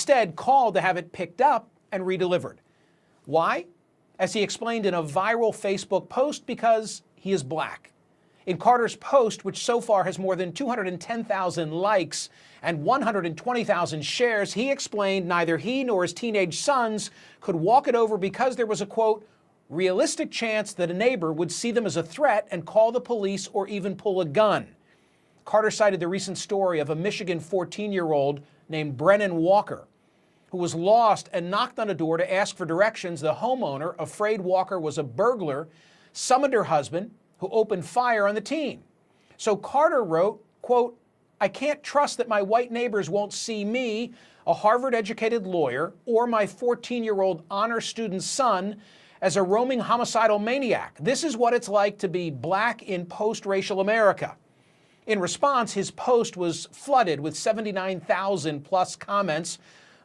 instead called to have it picked up and redelivered. Why? As he explained in a viral Facebook post, because he is black. In Carter's post, which so far has more than 210,000 likes and 120,000 shares, he explained neither he nor his teenage sons could walk it over because there was a, quote, realistic chance that a neighbor would see them as a threat and call the police or even pull a gun. Carter cited the recent story of a Michigan 14-year-old named Brennan Walker, who was lost and knocked on a door to ask for directions. The homeowner, afraid Walker was a burglar, summoned her husband, who opened fire on the teen. So Carter wrote, quote, I can't trust that my white neighbors won't see me, a Harvard-educated lawyer, or my 14-year-old honor student son as a roaming homicidal maniac. This is what it's like to be black in post-racial America. In response, his post was flooded with 79,000 plus comments,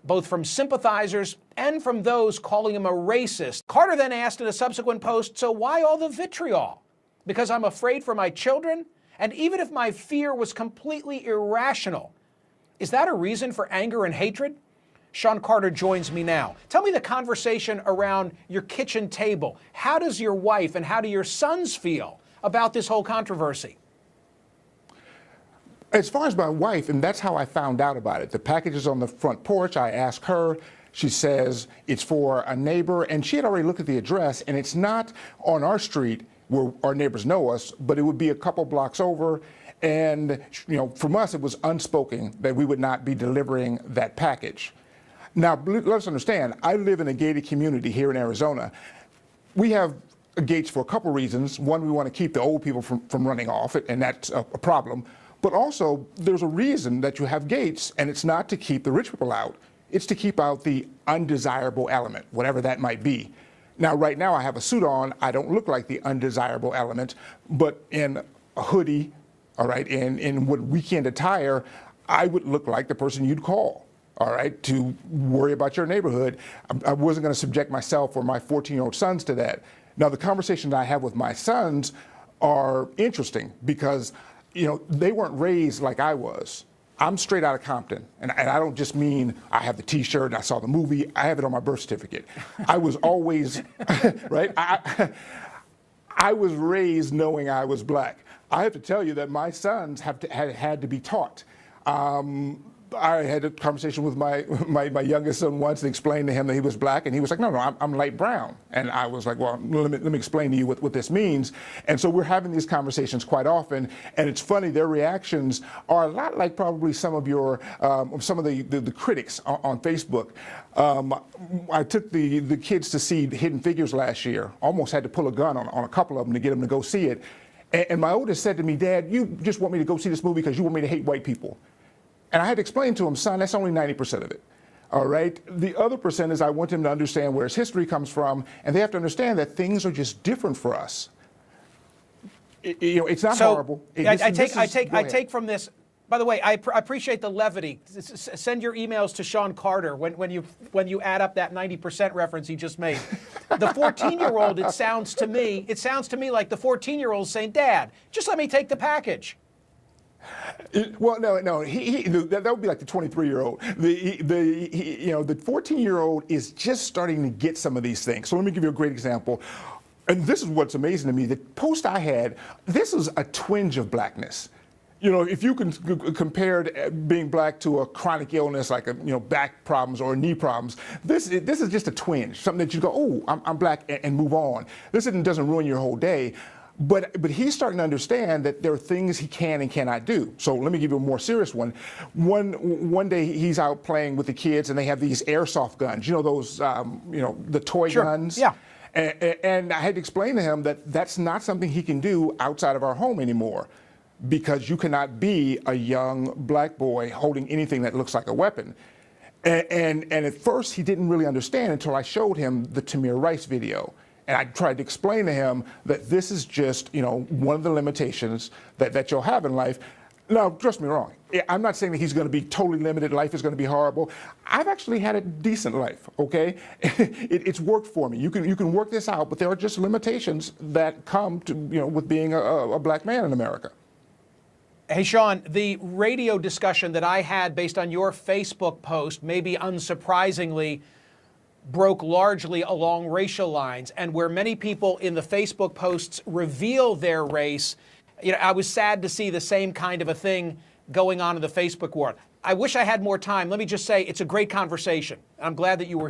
both from sympathizers and from those calling him a racist. Carter then asked in a subsequent post, so why all the vitriol? Because I'm afraid for my children? And even if my fear was completely irrational, is that a reason for anger and hatred? Sean Carter joins me now. Tell me the conversation around your kitchen table. How does your wife and how do your sons feel about this whole controversy? As far as my wife, and that's how I found out about it. The package is on the front porch. I asked her. She says it's for a neighbor, and she had already looked at the address, and it's not on our street where our neighbors know us, but it would be a couple blocks over. And, you know, from us, it was unspoken that we would not be delivering that package. Now, let's understand, I live in a gated community here in Arizona. We have gates for a couple reasons. One, we want to keep the old people from running off, and that's a problem. But also, there's a reason that you have gates, and it's not to keep the rich people out. It's to keep out the undesirable element, whatever that might be. Now, right now, I have a suit on. I don't look like the undesirable element, but in a hoodie, all right, in what weekend attire, I would look like the person you'd call, all right, to worry about your neighborhood. I wasn't going to subject myself or my 14-year-old sons to that. Now, the conversations I have with my sons are interesting because, you know, they weren't raised like I was. I'm straight out of Compton, and I don't just mean I have the T-shirt and I saw the movie. I have it on my birth certificate. I was always, right? I was raised knowing I was black. I have to tell you that my sons had to be taught. I had a conversation with my youngest son once and explained to him that he was black, and he was like, no, I'm light brown. And I was like, well, let me explain to you what this means. And so we're having these conversations quite often, and it's funny, their reactions are a lot like probably some of your, some of the critics on Facebook. I took the kids to see Hidden Figures last year, almost had to pull a gun on a couple of them to get them to go see it. And my oldest said to me, Dad, you just want me to go see this movie because you want me to hate white people. And I had to explain to him, son, that's only 90% of it. All right. The other percent is I want him to understand where his history comes from, and they have to understand that things are just different for us. You know, it's not horrible. I take from this. By the way, I appreciate the levity. Send your emails to Sean Carter when you add up that 90% reference he just made. The 14-year-old, it sounds to me like the 14-year-old saying, Dad, just let me take the package. Well, no, that would be like the 23-year-old. The 14-year-old is just starting to get some of these things. So let me give you a great example. And this is what's amazing to me. The post I had, this is a twinge of blackness. You know, if you can compare being black to a chronic illness like back problems or knee problems, this is just a twinge, something that you go, oh, I'm black, and move on. This doesn't ruin your whole day. But he's starting to understand that there are things he can and cannot do. So let me give you a more serious one. One day he's out playing with the kids and they have these airsoft guns. You know those, the toy guns. Yeah. And I had to explain to him that that's not something he can do outside of our home anymore, because you cannot be a young black boy holding anything that looks like a weapon. And at first he didn't really understand until I showed him the Tamir Rice video. And I tried to explain to him that this is just, one of the limitations that you'll have in life. Now, trust me wrong. I'm not saying that he's going to be totally limited. Life is going to be horrible. I've actually had a decent life, okay? It's worked for me. You can work this out, but there are just limitations that come to, with being a black man in America. Hey, Sean, the radio discussion that I had based on your Facebook post, maybe unsurprisingly, broke largely along racial lines, and where many people in the Facebook posts reveal their race, I was sad to see the same kind of a thing going on in the Facebook world. I wish I had more time. Let me just say it's a great conversation. I'm glad that you were